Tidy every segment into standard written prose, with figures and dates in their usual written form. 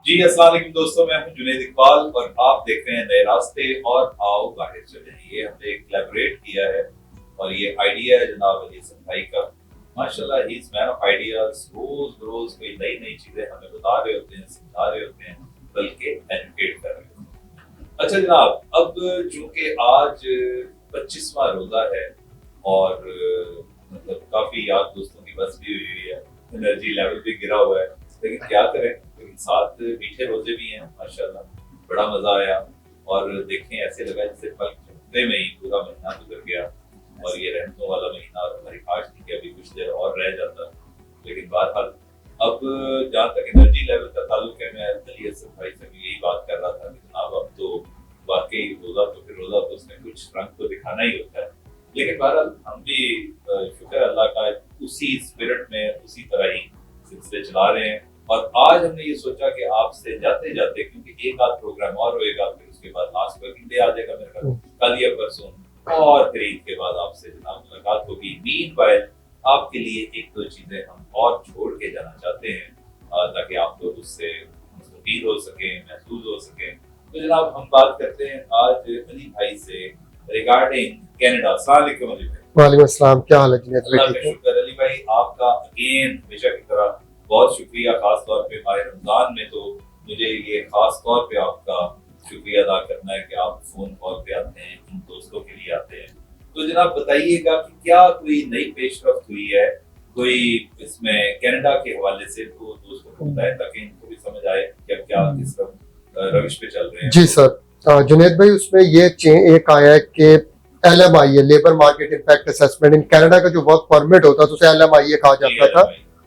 जी अस्सलाम वालेकुम दोस्तों, मैं हूं जुनैद इकबाल और आप देख रहे हैं नए रास्ते और आओ बाहर चले। ये हमने एक कोलैबोरेट किया है और ये आइडिया है जनाब अली हसन भाई का। माशाल्लाह he is man of ideas. रोज रोज कोई नई नई चीजें हमें बता रहे होते हैं, समझा रहे होते हैं, बल्कि एजुकेट कर रहे होते हैं। अच्छा जनाब, अब चूंकि आज 25वां रोजा है और मतलब काफी याद दोस्तों की बस भी हुई है, एनर्जी लेवल भी गिरा हुआ है, लेकिन क्या करें, साथ मीठे रोजे भी हैं माशाल्लाह। बड़ा मजा आया और देखें ऐसे लगा जैसे पल झपकते में ही पूरा महीना गुजर गया और ये रहमतों वाला महीना। और हमारी ख्वाहिश थी कि अभी कुछ देर और रह जाता, लेकिन बहरहाल अब जहाँ तक एनर्जी लेवल का ताल्लुक है, मैं अली हसन भाई से भी यही बात कर रहा था कि जनाब अब तो वाकई रोजा तो फिर रोजा तो उसमें कुछ रंग तो दिखाना ही होता है, लेकिन बहरहाल हम भी शुक्र अल्लाह का उसी स्पिरिट में उसी तरह ही सिलसिले चला रहे हैं। और आज हमने ये सोचा कि आपसे जाते जाते, क्योंकि एक आध प्रोग्राम और होएगा, फिर उसके बाद लास्ट वर्किंग डे आ जाएगा मेरे ख्याल कल या परसों, और फिर ईद के बाद आपसे जनाब मुलाकात होगी। मीनवाइल आपके लिए एक दो चीजें हम और छोड़ के जाना चाहते हैं ताकि आप लोग उससे मुस्तफीद हो सके, महसूस हो सके। तो जनाब हम बात करते हैं आज अली भाई से रिगार्डिंग कनाडा। अस्सलाम वालेकुम अली भाई। वालेकुम अस्सलाम, क्या हाल है जुनैद भाई? अल्लाह का शुक्र। अली भाई आपका अगेन हमेशा की तरह बहुत शुक्रिया, खास तौर पे माह रमजान में तो मुझे ये खास तौर पे आपका शुक्रिया अदा करना है कि आप फोन कॉल पे आते हैं, इन दोस्तों के लिए आते हैं। तो जनाब बताइएगा कि क्या कोई नई पेशरफ्त हुई है कोई इसमें कनाडा के हवाले से, तो दोस्तों को बताएं ताकि इनको भी समझ आए कि अब क्या किस रविश पे चल रहे हैं। जी सर, जुनैद भाई उसमें ये एक आया है कि LMIA labour market impact assessment in Canada का जो वर्क परमिट होता था उसे LMIA कहा जाता था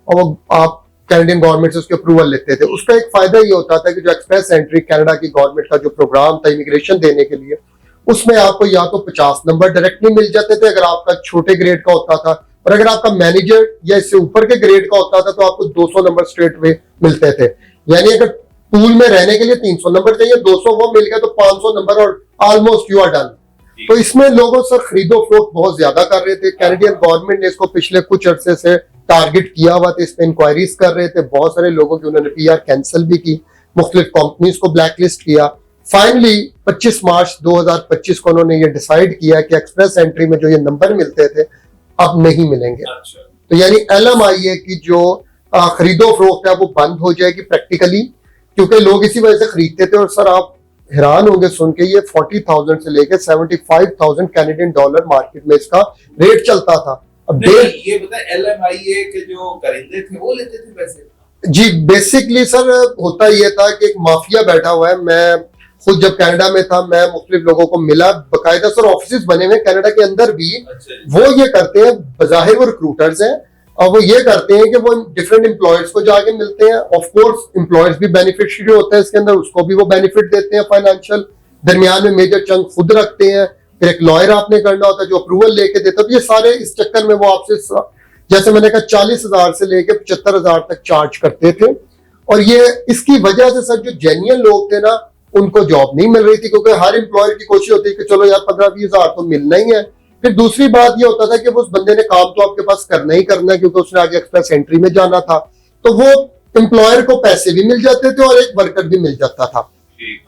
और वो आप कैनेडियन गवर्नमेंट से उसके अप्रूवल लेते थे। उसका एक फायदा ये होता था कि जो एक्सप्रेस एंट्री कनाडा की गवर्नमेंट का जो प्रोग्राम था इमिग्रेशन देने के लिए, उसमें आपको या तो 50 नंबर डायरेक्टली मिल जाते थे अगर आपका छोटे ग्रेड का होता था, और अगर आपका मैनेजर या इससे ऊपर के ग्रेड का होता था तो आपको 200 नंबर स्ट्रेट वे मिलते थे। यानी अगर पूल में रहने के लिए 300 नंबर चाहिए, 200 वो मिल गया तो 500 नंबर और ऑलमोस्ट यू आर डन। तो इसमें लोगों सर खरीदो फरोख्त बहुत ज्यादा कर रहे थे। कैनेडियन गवर्नमेंट ने इसको पिछले कुछ अरसे से टारगेट किया हुआ था, इस पे इंक्वायरीज कर रहे थे। बहुत सारे लोगों की उन्होंने PR कैंसिल भी की, मुख्तलिफ कंपनीज को ब्लैकलिस्ट किया। फाइनली 25 मार्च 2025 को उन्होंने ये डिसाइड किया कि एक्सप्रेस एंट्री में जो ये नंबर मिलते थे अब नहीं मिलेंगे। तो यानी LMIA की जो खरीदो फरोख्त है वो बंद हो जाएगी प्रैक्टिकली, क्योंकि लोग इसी वजह से खरीदते थे। और सर आप हैरान होंगे सुन के, ये 40,000 से लेकर 75,000 कैनेडियन डॉलर मार्केट में इसका रेट चलता था। अब ये बता, LMIA के जो करिंदे थे वो लेते थे पैसे? जी बेसिकली सर होता ये था कि एक माफिया बैठा हुआ है। मैं खुद जब कनाडा में था, मैं मुख्तलिफ लोगों को मिला, बाकायदा सर ऑफिस बने हुए कनाडा के अंदर भी। वो ये करते हैं, बजाहिर वो रिक्रूटर्स हैं और वो ये करते हैं कि वो डिफरेंट एम्प्लॉयर्स को जाके मिलते हैं। ऑफ कोर्स एम्प्लॉयर्स भी बेनिफिशियरी होता है इसके अंदर, उसको भी वो बेनिफिट देते हैं फाइनेंशियल। दरमियान में मेजर चंक खुद रखते हैं, फिर एक लॉयर आपने करना होता है जो अप्रूवल लेके देता है। तो ये सारे इस चक्कर में वो आपसे जैसे मैंने कहा 40,000 से लेकर 75,000 तक चार्ज करते थे। और ये इसकी वजह से सर जो जेन्युइन लोग थे ना उनको जॉब नहीं मिल रही थी, क्योंकि हर एम्प्लॉयर की कोशिश होती है कि चलो यार 15-20,000 तो मिलना ही है। फिर दूसरी बात ये होता था कि उस बंदे ने काम तो आपके पास करना ही करना है, क्योंकि उसने आगे एक्सप्रेस एंट्री में जाना था। तो वो एम्प्लॉयर को पैसे भी मिल जाते थे और एक वर्कर भी मिल जाता था।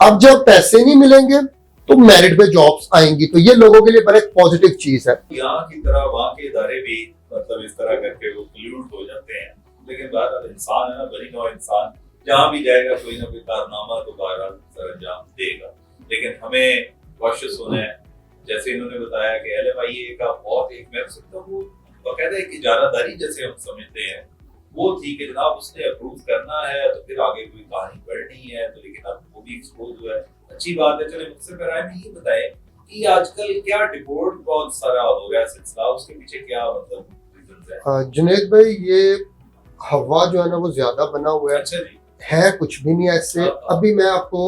अब जब पैसे नहीं मिलेंगे तो मेरिट पे जॉब्स आएंगी, तो ये लोगों के लिए बड़ा एक पॉजिटिव चीज है। यहाँ की तरह वहाँ के इदारे भी मतलब इस तरह करके वो पोल्यूट हो जाते हैं, लेकिन बहरहाल इंसान है ना, बनी नौ इंसान, जहाँ भी जाएगा कोई ना कोई कारनामा तो बहरहाल सर अंजाम देगा। लेकिन हमें कॉशियस होना है, जैसे इन्होंने बताया कि LMIA का बहुत एक मैं सकता हूँ बाकायदा एक इजारादारी जैसे हम समझते हैं वो थी कि जनाब उसने अप्रूव करना है तो फिर आगे कोई कहानी बढ़नी है। तो लेकिन अब वो भी एक्सपोज हुआ है, अच्छी बात है। चले मुझसे कराए में ये बताए कि आजकल क्या डिपोर्ट बहुत सारा हो गया सिलसिला, उसके पीछे क्या मतलब रीजंस है? जुनैद भाई ये हवा जो है ना वो ज्यादा बना हुआ है। अच्छा जी, है कुछ भी नहीं ऐसे। अभी मैं आपको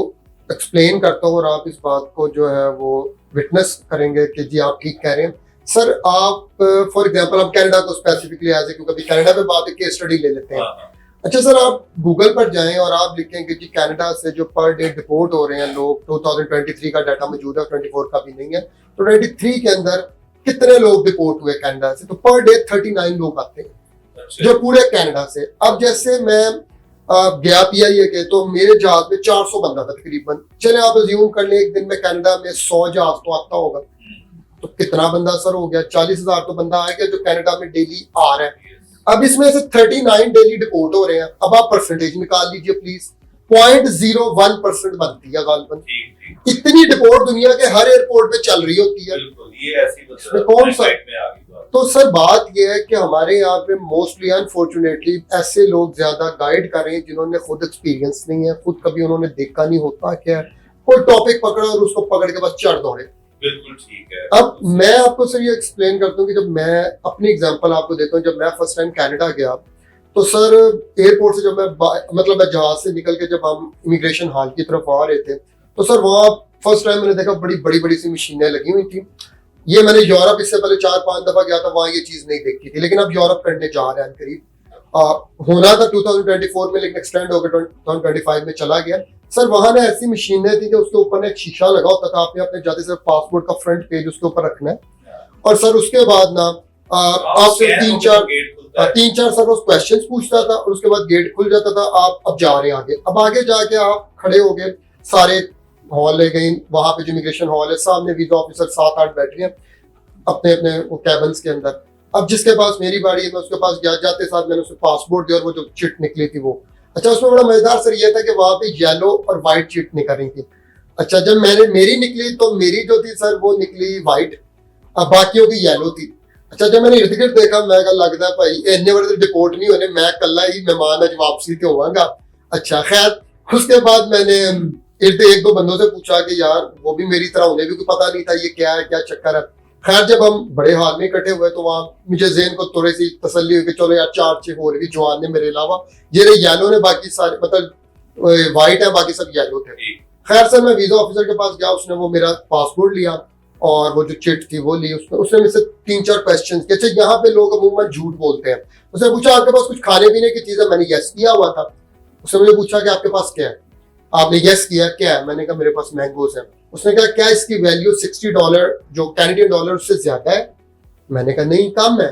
एक्सप्लेन करता हूँ और आप इस बात को जो है वो विटनेस करेंगे कि जी आप ठीक कह रहे हैं। सर आप फॉर एग्जांपल हम कनाडा को स्पेसिफिकली एज ए, क्योंकि अभी कनाडा पे बात है, केस स्टडी ले लेते हैं। अच्छा सर आप गूगल पर जाएं और आप लिखें कि जी कनाडा से जो पर डे डिपोर्ट हो रहे हैं लोग, 2023 का डाटा मौजूद है, 24 का भी नहीं है, तो 23 के अंदर कितने लोग डिपोर्ट हुए कनाडा से, तो पर डे 39 लोग आते हैं जो पूरे कनाडा से। अब जैसे मैं गया PIA के, तो मेरे जहाज में 400 बंदा था तकरीबन। चले आप अज्यूम कर ले एक दिन में कनाडा में 100 जहाज तो आता होगा, तो कितना बंदा सर हो गया, 40,000 तो बंदा आ गया जो कनाडा में डेली आ रहा है। अब इसमें से 39 डेली डिपोर्ट हो रहे हैं। अब आप परसेंटेज निकाल लीजिए प्लीज, 0.01% बनती है गालबन। इतनी डिपोर्ट दुनिया के हर एयरपोर्ट पे चल रही होती है। ये ऐसी कौन सा तो सर बात यह है कि हमारे यहाँ पे मोस्टली अनफॉर्चुनेटली ऐसे लोग ज्यादा गाइड कर रहे हैं जिन्होंने खुद एक्सपीरियंस नहीं है, खुद कभी उन्होंने देखा नहीं होता क्या, कोई टॉपिक पकड़ा और उसको पकड़ के बस चढ़ दौड़े। बिल्कुल ठीक है। अब मैं आपको सर ये एक्सप्लेन करता हूँ कि जब मैं अपनी एग्जांपल आपको देता हूँ, जब मैं फर्स्ट टाइम कनाडा गया तो सर एयरपोर्ट से जब मैं जहाज से निकल के जब हम इमिग्रेशन हॉल की तरफ आ रहे थे तो सर वहाँ फर्स्ट टाइम मैंने देखा बड़ी बड़ी बड़ी सी मशीनें लगी हुई थी। ये मैंने यूरोप इससे पहले 4-5 दफा गया था, वहाँ ये चीज नहीं देखी थी, लेकिन अब यूरोप करने जा रहे हैं करीब। होना था 2024 में, लेकिन एक्सटेंड होकर 2025 में चला गया। सर वहां ना ऐसी मशीनें थी कि उसके ऊपर ना एक शीशा लगा होता था, आपने अपने जाते से पासपोर्ट का फ्रंट पेज उसके ऊपर रखना है, और सर उसके बाद ना आपसे 3-4 सर उस क्वेश्चंस पूछता था और उसके बाद गेट खुल जाता था। आप अब जा रहे हैं आगे, अब आगे जाके आप खड़े हो गए, सारे हॉल ले गई, वहां पे जो इमिग्रेशन हॉल है सामने वीजा ऑफिसर 7-8 बैठे हैं अपने अपने वो कैबिन्स के अंदर। अब जिसके पास मेरी बारी है मैं उसके पास गया, जाते साथ मैंने उसको पासपोर्ट दिया और वो जो चिट निकली थी वो, अच्छा उसमें बड़ा मजेदार सर ये था कि वहां पे येलो और व्हाइट चिट निकल रही थी। अच्छा जब मेरी निकली तो मेरी जो थी सर वो निकली व्हाइट, अब बाकियों की येलो थी। अच्छा जब मैंने इर्द गिर्द देखा मैं लगता है भाई इन्ने बड़े डिपोर्ट नहीं होने, मैं कल ही मेहमान आज वापसी के होगा। अच्छा खैर उसके बाद मैंने इर्द 1-2 बंदों से पूछा कि यार वो भी मेरी तरह, उन्हें भी कोई पता नहीं था ये क्या है क्या चक्कर है। खैर जब हम बड़े हाल में इकट्ठे हुए तो वहाँ मुझे ज़हन को थोड़ी सी तसल्ली हुई कि चलो यार 4-6 और भी जवान ने मेरे अलावा, ये रहे येलो ने, बाकी सारे मतलब व्हाइट है, बाकी सब येलो थे। खैर सर मैं वीजा ऑफिसर के पास गया, उसने वो मेरा पासपोर्ट लिया और वो जो चिट थी वो ली, उसने मुझसे 3-4 क्वेश्चन किए। अच्छा यहाँ पे लोग अमूमन झूठ बोलते हैं। उसने पूछा आपके पास कुछ खाने पीने की चीज़ है, मैंने यस किया हुआ था। उसने मुझे पूछा कि आपके पास क्या है, आपने यस किया, क्या है, मैंने कहा मेरे पास मैंगोज है। उसने कहा क्या इसकी वैल्यू $60 जो कैनेडियन डॉलर उससे ज्यादा है, मैंने कहा नहीं कम है।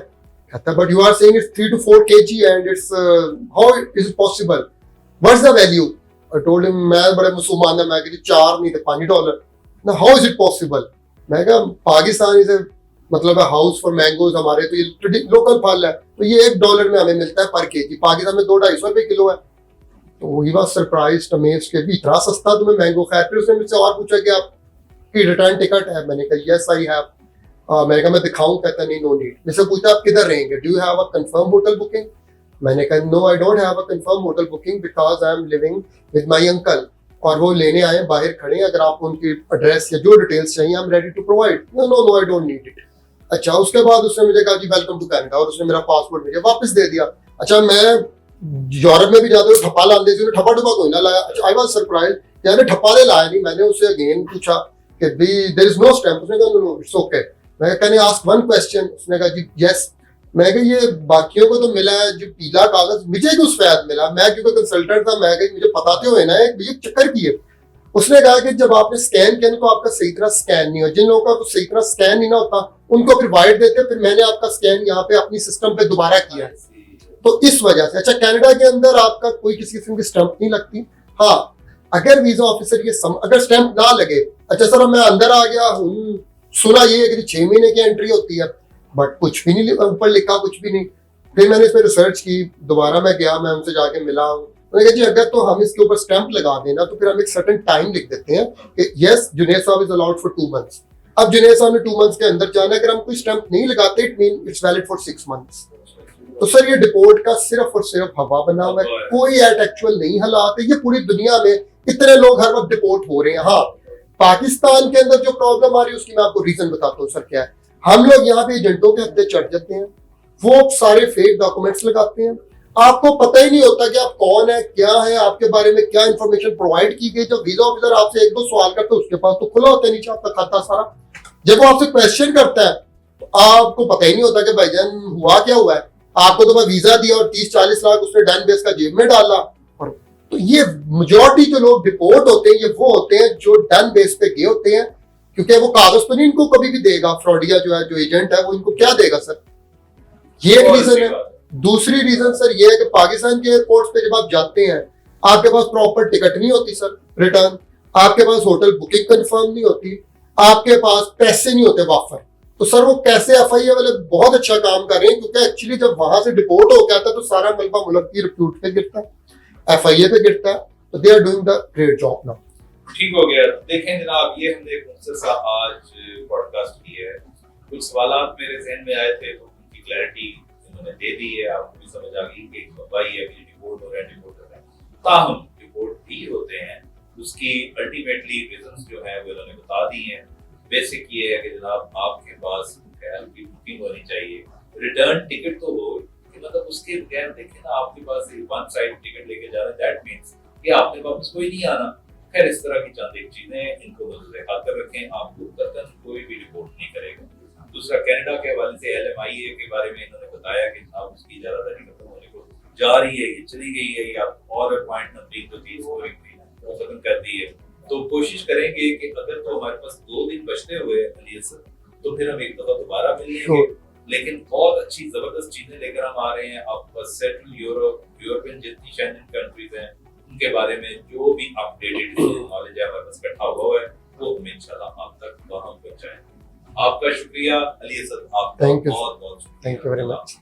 कहता but you are saying it's 3 to 4 kg and it's how is it possible, what's the value. I told him, मैं बड़े मुसलमान है, मैं कहती 4 नहीं तो $5 ना, हाउ इज इट पॉसिबल। मैं कहा पाकिस्तान इज मतलब हाउस फॉर मैंगोज, हमारे तो ये लोकल फल है, तो ये $1 में हमें मिलता है पर केजी, पाकिस्तान में 200-250 रुपए किलो है। तो ही वाज सरप्राइज्ड अमेज्ड कि इतना सस्ता तुम्हें मैंगो। खैर फिर उसने मुझसे और पूछा कि आपकी रिटर्न टिकट है, मैंने कहा यस आई हैव। मैंने कहा मैं दिखाऊं, कहता नहीं नो नीड। मुझसे पूछा आप किधर रहेंगे, do you have a confirm hotel booking, मैंने कहा no I don't have a confirm hotel booking because I am living with my uncle, और वो लेने आए बाहर खड़े हैं, अगर आपको उनकी एड्रेस या जो डिटेल्स चाहिए I am ready to provide. No no no I don't need it. अच्छा उसके बाद उसने मुझे कहा जी वेलकम टू कनाडा, और उसने मेरा पासपोर्ट मुझे वापस दे दिया। अच्छा मैं यूरोप में भी जाते हुए ठप्पा लाते थे, ठप्पा ठप्पा कोई ना लाया। अच्छा आई वाज सरप्राइज्ड यार ठप्पा ने लाया नहीं। मैंने उससे अगेन पूछा कि भी देयर इज नो स्टैम्प, उसने कहा नो इट्स ओके। मैं can I ask one question, उसने कहा जी यस। मैं कहा ये बाकियों को तो मिला है जो पीला कागज, मुझे क्यों सफेद मिला, मैं क्योंकि कंसल्टेंट था, मैं कहा मुझे बताते हुए ना ये चक्कर की है। उसने कहा कि जब आपने स्कैन किया तो आपका सही तरह स्कैन नहीं हो, जिन लोगों का सही तरह स्कैन नहीं ना होता उनको फिर वाइट देते, फिर मैंने आपका स्कैन यहाँ पे अपनी सिस्टम पे दोबारा किया, तो इस वजह से। अच्छा कनाडा के अंदर आपका कोई किसी किस्म की स्टैंप नहीं लगती। हाँ अगर वीजा ऑफिसर ये अगर स्टैंप ना लगे, अच्छा सर मैं अंदर आ गया हूँ, सुना ये है कि 6 महीने की एंट्री होती है, बट कुछ भी नहीं ऊपर लिखा, कुछ भी नहीं। फिर मैंने इस पर रिसर्च की, दोबारा मैं गया, मैं उनसे जाके मिला, उन्होंने कहा जी अगर तो हम इसके ऊपर स्टैंप लगा देना तो फिर हम एक सर्टेन टाइम लिख देते हैं कि यस जुनैद साहब इज अलाउड फॉर 2 months। अब जुनैद साहब ने 2 months के अंदर जाना है, अगर हम कोई स्टैंप नहीं लगाते it mean it's valid for 6 months। तो सर ये डिपोर्ट का सिर्फ और सिर्फ हवा बना हुआ है, कोई एट एक्चुअल नहीं हालात है। ये पूरी दुनिया में इतने लोग हर वक्त डिपोर्ट हो रहे हैं। हाँ पाकिस्तान के अंदर जो प्रॉब्लम आ रही है उसकी मैं आपको रीजन बताता हूँ सर क्या है। हम लोग यहाँ पे एजेंटों के हत्थे चढ़ जाते हैं, वो सारे फेक डॉक्यूमेंट्स लगाते हैं, आपको पता ही नहीं होता कि आप कौन है, क्या है, आपके बारे में क्या इंफॉर्मेशन प्रोवाइड की गई। जब वीजा ऑफिसर आपसे 1-2 सवाल करता है उसके पास तो खुला होता है नीचे आपका खाता सारा। जब वो आपसे क्वेश्चन करता है तो आपको पता ही नहीं होता कि भाईजान हुआ क्या हुआ है। आपको तो मैं वीजा दिया और 30-40 लाख उसने डन बेस का जेब में डाला। और तो ये मेजॉरिटी जो लोग डिपोर्ट होते हैं ये वो होते हैं जो डन बेस पे गए होते हैं, क्योंकि वो कागज तो नहीं इनको कभी भी देगा। फ्रॉडिया जो है, जो एजेंट है, वो इनको क्या देगा सर, ये एक रीजन है। दूसरी रीजन सर ये है कि पाकिस्तान के एयरपोर्ट्स पे जब आप जाते हैं आपके पास प्रॉपर टिकट नहीं होती सर रिटर्न, आपके पास होटल बुकिंग कंफर्म नहीं होती, आपके पास पैसे नहीं होते वाफर। तो सर वो कैसे एफआईए वाले बहुत अच्छा काम कर रहे हैं, क्योंकि एक्चुअली जब वहां से डिपोर्ट हो गया था तो सारा मलबा मुल्क की रिप्यूट पे गिरता है, एफआईए पे गिरता है। तो they are doing the great job now. ठीक हो गया। देखें जनाब, ये हमने एक मुख्तसर सा आज पॉडकास्ट किया है। कुछ सवालात मेरे जहन में आए थे तो उनकी क्लैरिटी उन्होंने दे दी है, आपको भी समझ आ गई कि वही है कि डिपोर्ट हो रहा है, डिपोर्ट हो रहा है। ताहम डिपोर्ट भी होते हैं, उसकी अल्टीमेटली रीजंस जो है वो इन्होंने बता दी हैं। बेसिक ये है कि जनाब आपके पास होटल की बुकिंग होनी चाहिए, रिटर्न टिकट तो हो कि मतलब उसके बगैर देखें ना, आपके पास एक वन साइड टिकट लेके जा रहे हैं, दैट मींस कि आपने वापस कोई नहीं आना। खैर इस तरह की चंद एक चीजें, इनको मद्दे खातर रखें, आपको कतई कोई भी रिपोर्ट नहीं करेगा। दूसरा, कनाडा के हवाले से LMIA के बारे में इन्होंने बताया कि आप उसकी इजाजत खत्म होने को जा रही है, ये चली गई है, या और पॉइंट नंबर तो चीज हो रही थी वो खत्म कर दी है। तो कोशिश करेंगे कि अगर तो हमारे पास 2 दिन बचते हुए तो फिर हम एक दफा दोबारा मिल लेंगे। लेकिन बहुत अच्छी जबरदस्त चीजें लेकर हम आ रहे हैं। आप सेंट्रल यूरोपियन जितनी शेंजन कंट्रीज हैं उनके बारे में जो भी अपडेटेड नॉलेज है हमारे पास इकट्ठा हुआ है वो हम इंशाल्लाह आप तक वहां पहुंचाएं। आपका शुक्रिया अली असद, आपका बहुत बहुत शुक्रिया। Thank you very much.